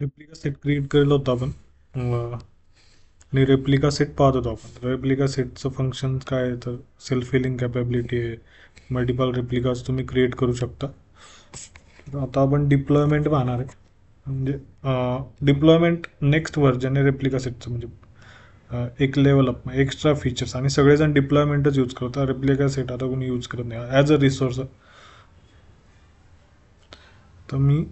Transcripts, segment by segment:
Replica set create केलं होतं आपण आणि रेप्लिका सेट पाहत होतो आपण. रेप्लिका सेटचं फंक्शन काय आहे तर सेल्फ हिलिंग कॅपॅबिलिटी आहे, मल्टिपल रेप्लिकाज तुम्ही क्रिएट करू शकता. आता आपण डिप्लॉयमेंट पाहणार आहे. म्हणजे डिप्लॉयमेंट नेक्स्ट व्हर्जन आहे रेप्लिका सेटचं. म्हणजे एक लेवल अप एक्स्ट्रा फीचर्स आणि सगळेजण डिप्लॉयमेंटच यूज करतात. रेप्लिका सेट आता कोणी यूज करत नाही ॲज अ रिसोर्स. तर मी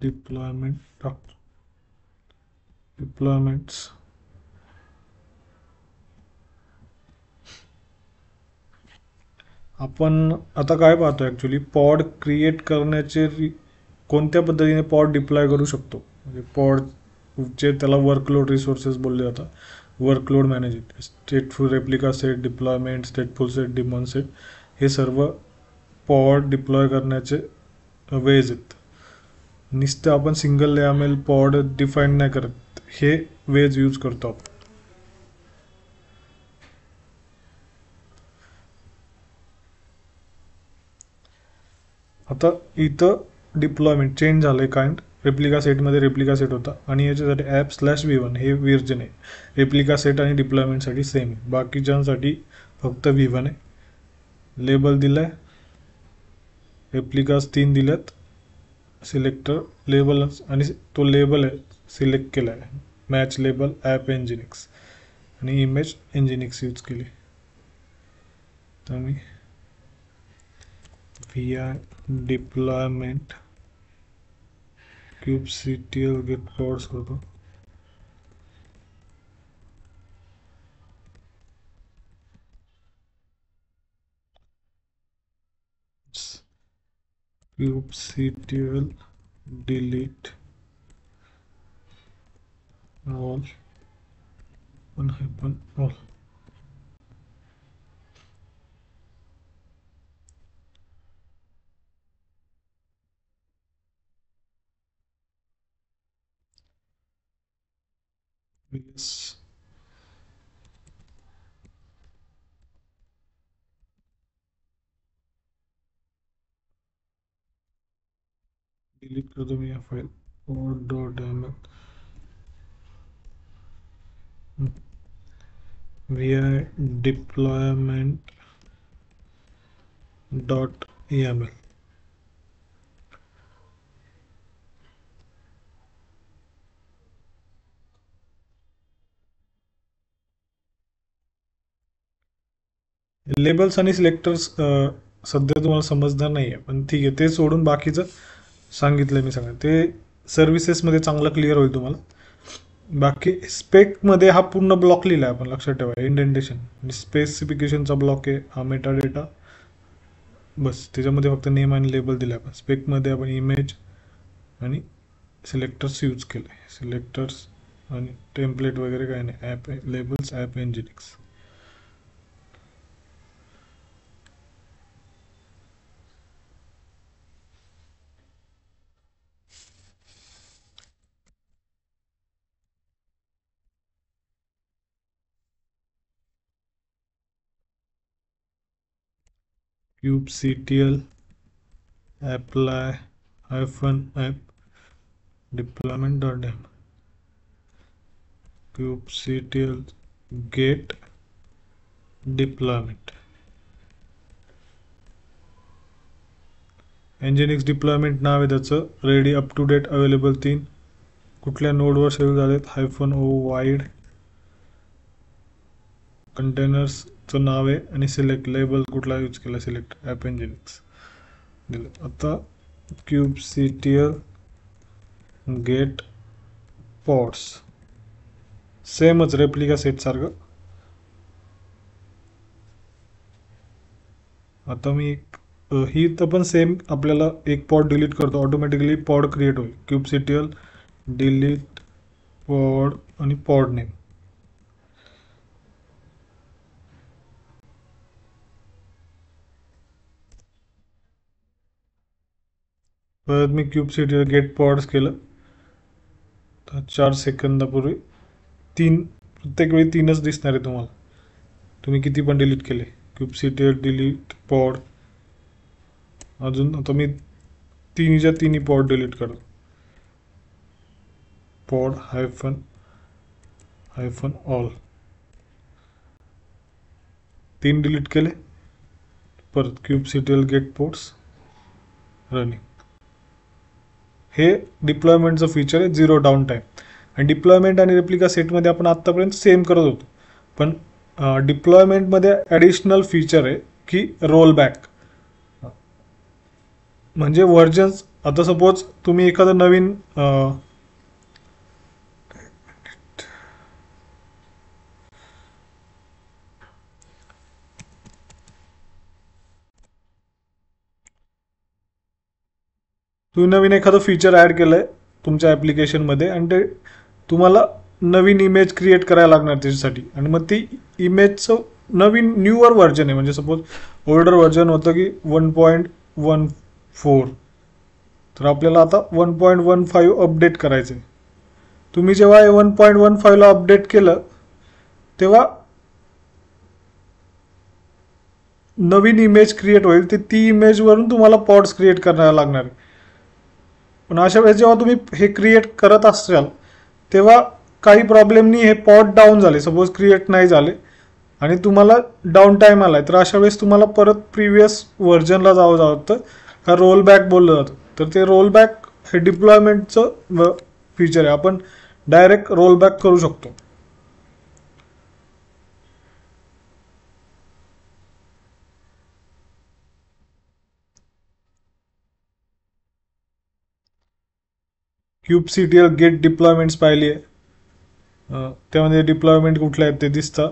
डिप्लॉयमेंट टाकतो. डिप्लॉयमेंट्स आपण आता काय पाहतो ॲक्च्युली पॉड क्रिएट करण्याचे कोणत्या पद्धतीने पॉड डिप्लॉय करू शकतो. म्हणजे पॉडचे त्याला वर्कलोड रिसोर्सेस बोलले जातात. Workload management, स्टेटफुल replica set, deployment, स्टेटफुल set, daemon set, हे सर्व पॉड डिप्लॉय करण्याचे वेज आहेत. नुसतं आपण सिंगल YAML पॉड डिफाईन नाही करत, हे वेज यूज करतो आपण. आता इथं डिप्लॉयमेंट चेंज झालं आहे काइंड. रेप्लिका सेटमध्ये रेप्लिका सेट होता आणि याच्यासाठी ॲप/v1 हे व्हर्जन आहे. रेप्लिका सेट आणि डिप्लॉयमेंटसाठी सेम आहे. बाकीच्यांसाठी फक्त v1 आहे. लेबल दिलं आहे, रेप्लिकाज 3 दिल्यात, सिलेक्टर लेबल आणि तो लेबल आहे सिलेक्ट केला आहे. मॅच लेबल ॲप एनजिनिक्स आणि इमेज एनजिनिक्स यूज केली. तर मी vi deployment kubectl get pods करतो. kubectl delete all -all. yes delete करतो मी या file pod.ml. vi deployment.yaml. Labels आणि सिलेक्टर्स सध्या तुम्हाला समजणार नाही आहे, पण ठीक आहे, ते सोडून बाकीचं सांगितलं मी सगळं. ते सर्व्हिसेसमध्ये चांगलं क्लिअर होईल तुम्हाला. बाकी स्पेकमध्ये हा पूर्ण ब्लॉक लिहिला आहे आपण, लक्षात ठेवा. इंडेंटेशन आणि स्पेसिफिकेशनचा ब्लॉक आहे हा, मेटा डेटा बस. त्याच्यामध्ये फक्त नेम आणि लेबल दिले आपण. स्पेकमध्ये आपण इमेज आणि सिलेक्टर्स यूज केले. सिलेक्टर्स आणि टेम्पलेट वगैरे काही नाही. App labels app nginx. kubectl apply -app deployment.m kubectl get deployment. Nginx deployment नाव आहे त्याचं. Ready up to date available 3. कुठल्या नोडवर सेव्ह झालेत -o वाईड. कंटेनर्सचं नाव आहे आणि सिलेक्ट लेबल कुठला यूज केला, सिलेक्ट ॲप एनजिनिक्स दिलं. आता kubectl गेट पॉड्स सेमच रेप्लिका सेट सारखं. आता मी ही तर पण सेम आपल्याला एक पॉड डिलीट करतो, ऑटोमॅटिकली पॉड क्रिएट होईल. kubectl डिलीट पॉड आणि पॉड नेम. परत मी kubectl गेट पॉड्स केलं तर 4 सेकंदापूर्वी 3 प्रत्येक वेळी 3च दिसणार आहे तुम्हाला. तुम्ही किती पण डिलीट केले, kubectl डिलीट पॉड, अजून आता मी तिन्हीच्या तिन्ही पॉड डिलीट करतो. पॉड हायफन ऑल 3 डिलीट केले. परत kubectl गेट पोर्ट्स रनिंग. हे डिप्लॉयमेंटचं फीचर आहे, 0 डाऊन टाईम. आणि डिप्लॉयमेंट आणि रेप्लिका सेटमध्ये आपण आत्तापर्यंत सेम करत होतो, पण डिप्लॉयमेंटमध्ये ॲडिशनल फीचर आहे की रोल बॅक. म्हणजे व्हर्जन्स, आता सपोज तुम्ही एखादं नवीन एखादं फीचर ॲड केलं आहे तुमच्या ॲप्लिकेशनमध्ये आणि ते तुम्हाला नवीन इमेज क्रिएट करायला लागणार त्याच्यासाठी, आणि मग ती इमेजचं नवीन न्यूअर व्हर्जन आहे. म्हणजे सपोज ओल्डर व्हर्जन होतं की 1.14, तर आपल्याला आता 1.15 अपडेट करायचं आहे. तुम्ही जेव्हा 1.15ला अपडेट केलं तेव्हा नवीन इमेज क्रिएट होईल, ती इमेजवरून तुम्हाला पॉड्स क्रिएट करायला लागणार आहे. पण अशा वेळेस जेव्हा तुम्ही हे क्रिएट करत असाल तेव्हा काही प्रॉब्लेमनी हे पॉड डाऊन झाले, सपोज क्रिएट नाही झाले आणि तुम्हाला डाऊन टाईम आला आहे, तर अशा वेळेस तुम्हाला परत प्रिव्हियस व्हर्जनला जावं लागतं. हा रोल बॅक बोललं जातं. तर ते रोल बॅक हे डिप्लॉयमेंटचं फीचर आहे. आपण डायरेक्ट रोल बॅक करू शकतो. kubectl गेट डिप्लॉयमेंट्स पाहिली आहे, त्यामध्ये डिप्लॉयमेंट कुठले आहेत ते दिसतं.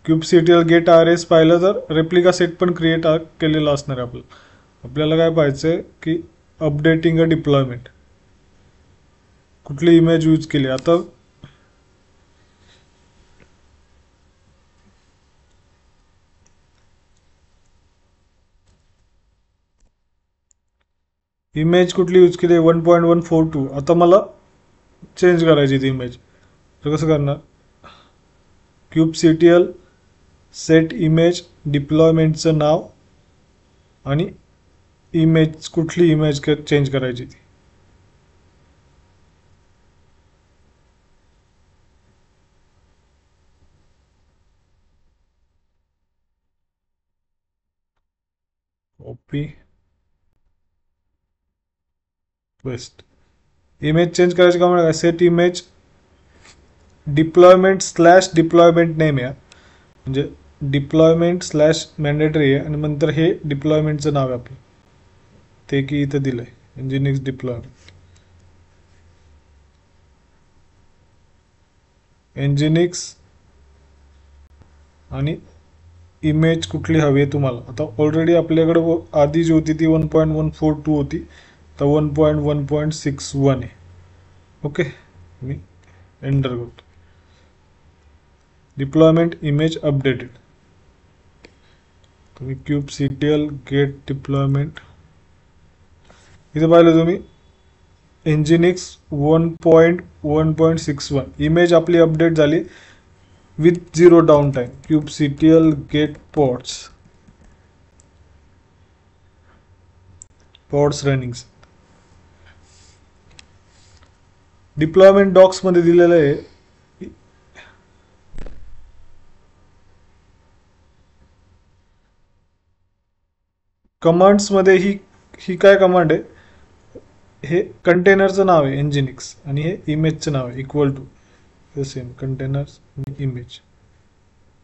kubectl गेट RS पाहिलं तर रेप्लिका सेट पण क्रिएट केलेलं असणार आहे. आपल्याला काय पाहिजे की अपडेटिंग अ डिप्लॉयमेंट, कुठली इमेज यूज केली. आता इमेज कुठली यूज केली, 1.142. आता मला चेंज करायची ती इमेज, तर कसं करणार, kubectl सेट इमेज डिप्लॉयमेंटचं नाव आणि इमेज, कुठली इमेज चेंज करायची ती. Copy paste. इमेज चेंज करायची का म्हणा, set image deployment slash deployment name आहे, म्हणजे डिप्लॉयमेंट स्लॅश मॅन्डेटरी आहे आणि नंतर हे डिप्लॉयमेंटचं नाव आहे आपलं, ते की इथं दिलं आहे Nginx डिप्लॉयमेंट. Nginx आणि इमेज कुठली हवी आहे तुम्हाला. आता ऑलरेडी आपल्याकडे आधी जी होती ती 1.142 होती, तर 1.1.61 आहे. ओके, मी एंटर करतो. Deployment image updated. तुम्ही kubectl गेट डिप्लॉयमेंट इथे पाहिलं तुम्ही, Nginx 1.1.61 इमेज आपली अपडेट झाली with 0 downtime. kubectl get pods running. Deployment docs मध्ये दिलेलं आहे. कमांड्स मध्ये ही काय कमांड आहे, हे कंटेनरचं नाव आहे Nginx आणि हे इमेजचं नाव आहे equal to same containers image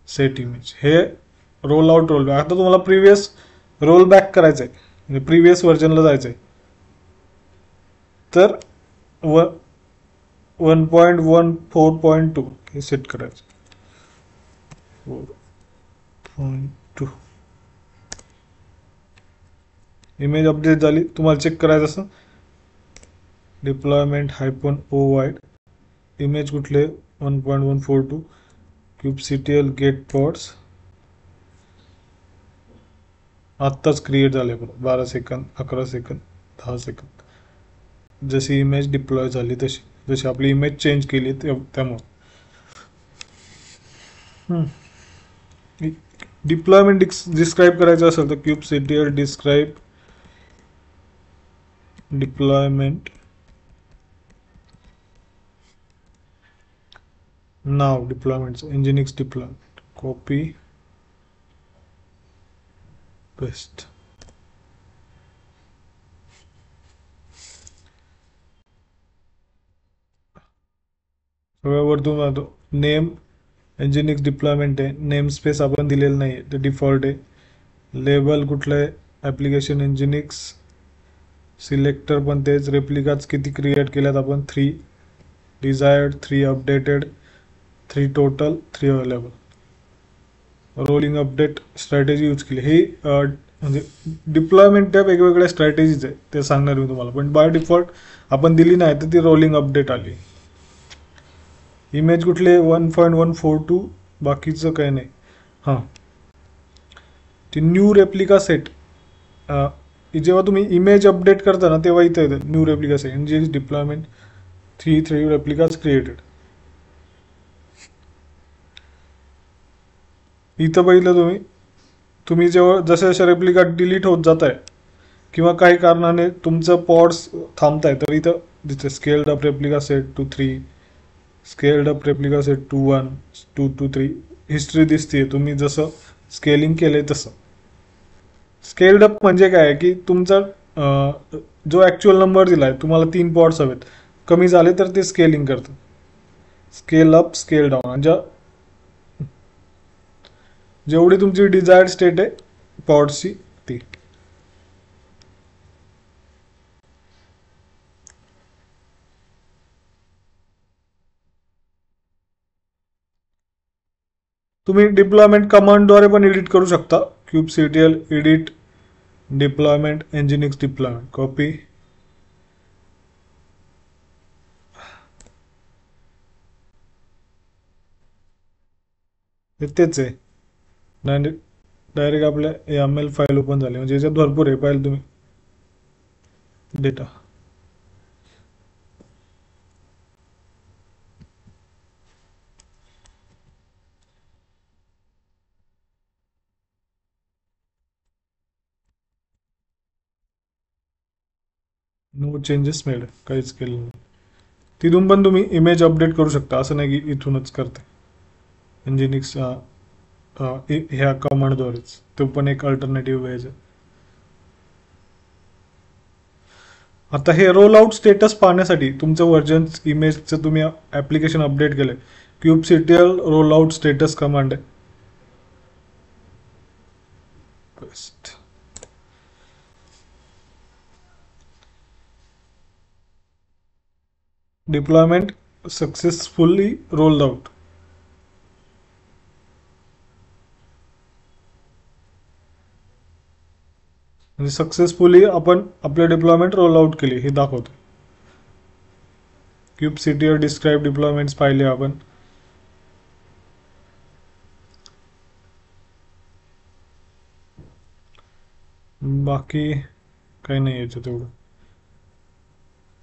set image. हे रोल आउट रोल बॅक. आता तुम्हाला प्रिव्हियस रोल बॅक करायचं आहे, म्हणजे प्रिव्हियस व्हर्जनला जायचं आहे, तर 1.14.2 हे सेट करायचं. 4.2 इमेज अपडेट झाली. तुम्हाला चेक करायचं असं डिप्लॉयमेंट -o वाईड इमेज कुठले 1.142 kubectl गेट पॉड्स आत्ताच क्रिएट झाले. 12 सेकंद, 11 सेकंद, 10 सेकंद. जशी इमेज डिप्लॉय झाली तशी, जशी आपली इमेज चेंज केली त्यामुळे. डिप्लॉयमेंट डिस्क्राईब करायचं असेल तर kubectl डिस्क्राईब डिप्लॉयमेंट नाव डिप्लॉयमेंटचं nginx डिप्लॉयमेंट कॉपी पेस्ट. सगळं वरतून राहतो. नेम nginx डिप्लॉयमेंट आहे, नेम स्पेस आपण दिलेलं नाही ते डिफॉल्ट आहे. लेबल कुठलं आहे, ॲप्लिकेशन nginx. सिलेक्टर पण तेच. रेप्लिकाच किती क्रिएट केल्यात आपण 3 desired, 3 updated, 3 total, 3 available. Rolling update strategy use केली. ही म्हणजे डिप्लॉयमेंटच्या वेगवेगळ्या स्ट्रॅटेजीज आहे ते सांगणार मी तुम्हाला, पण बाय डिफॉल्ट आपण दिली नाही तर ती रोलिंग अपडेट आली. इमेज कुठले 1.142, बाकीचं काही नाही. हां, ती न्यू रेप्लिका सेट जेव्हा तुम्ही इमेज अपडेट करता ना तेव्हा इथं येतं new replica set nginx deployment 3 replicas created. इथं बघितलं तुम्ही जेव्हा जसे जसे रेप्लिका डिलीट होत जात आहे किंवा काही कारणाने तुमचं पॉड्स थांबताय तर इथं दिसतं scaled up replica set to 3, scaled up replica set to 1, 2 to 3 history दिसते तुम्ही जसं स्केलिंग केलंय तसं. स्केल्ड अप म्हणजे काय आहे की तुमचा जो ॲक्च्युअल नंबर दिला आहे तुम्हाला 3 पॉड्स हवेत, कमी झाले तर ते स्केलिंग करतं. स्केल अप स्केल डाऊन म्हणजे जेवढी तुमची डिझायर्ड स्टेट आहे पॉड्सची ती. तुम्ही डिप्लॉयमेंट कमांडद्वारे पण एडिट करू शकता. kubectl edit deployment nginx deployment copy. तेच आहे. डायरेक्ट आपल्या YAML फाईल ओपन झाली म्हणजे याच्यात भरपूर आहे. पाहिलं तुम्ही डेटा. नो चेंजेस मेड, काहीच केलं नाही. तिथून पण तुम्ही इमेज अपडेट करू शकता, असं नाही की इथूनच करते nginx ह्या कमांडद्वारेच. तो पण एक अल्टरनेटिव्ह वेज आहे. आता हे रोल आउट स्टेटस पाहण्यासाठी तुमचं व्हर्जन इमेजचं तुम्ही ॲप्लिकेशन अपडेट केलंय, kubectl roll out status command आहे. Best. Deployment successfully rolled out. म्हणजे सक्सेसफुली आपण आपले डिप्लॉयमेंट रोल आउट केली हे दाखवतो. kubectl डिस्क्राईब डिप्लॉयमेंट्स पाहिले आपण. बाकी काही नाही याचं तेवढं.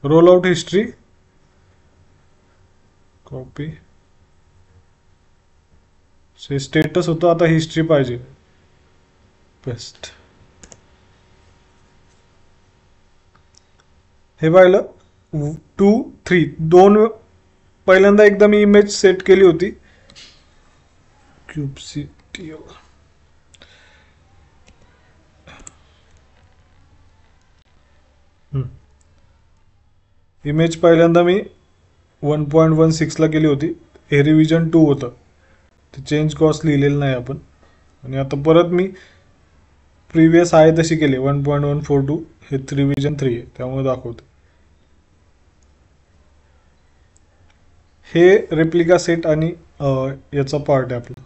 Roll out history copy. Status होतं, आता हिस्ट्री पाहिजे. बेस्ट. हे पाहिलं 2, 3 2 पहिल्यांदा एकदा मी इमेज सेट केली होती kubectl. इमेज पहिल्यांदा मी 1.16 ला केली होती. हे रिव्हिजन 2 होतं, ते चेंज कॉस्ट लिहिलेलं नाही आपण. आणि आता परत मी प्रिव्हियस आहे तशी केली 1.142. हे रिव्हिजन 3 आहे त्यामुळे दाखवते. हे रेप्लिका सेट आणि याचा पार्ट आहे आपला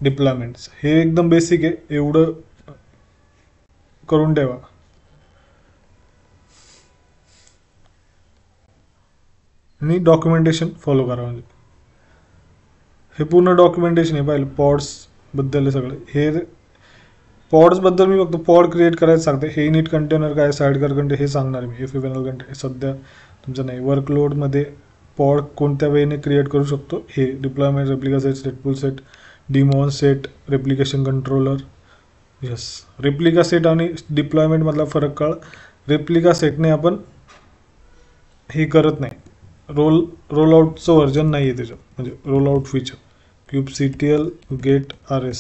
डिप्लॉयमेंट्स. हे एकदम बेसिक आहे, एवढं करून ठेवा. आणि डॉक्युमेंटेशन फॉलो करा. म्हणजे हे पूर्ण डॉक्युमेंटेशन आहे. पाहिलं पॉड्स बद्दल सगळं. हे पॉड्स बद्दल मी फक्त पॉड क्रिएट करायचं सांगते. हे इनिट कंटेनर काय, साईडकार कंटेनर हे सांगणार मी. FFNL कंटेनर सध्या तुमचं नाही. वर्कलोडमध्ये पॉड कोणत्या वेने क्रिएट करू शकतो हे. Deployment, replica set, stateful set, daemon set, replication controller. Yes, replica set आणि डिप्लॉयमेंटमधला फरक कळ. रेप्लिका सेटने आपण हे करत नाही, रोल आउटचं व्हर्जन नाही आहे त्याच्यात, म्हणजे roll out feature. Kubectl get RS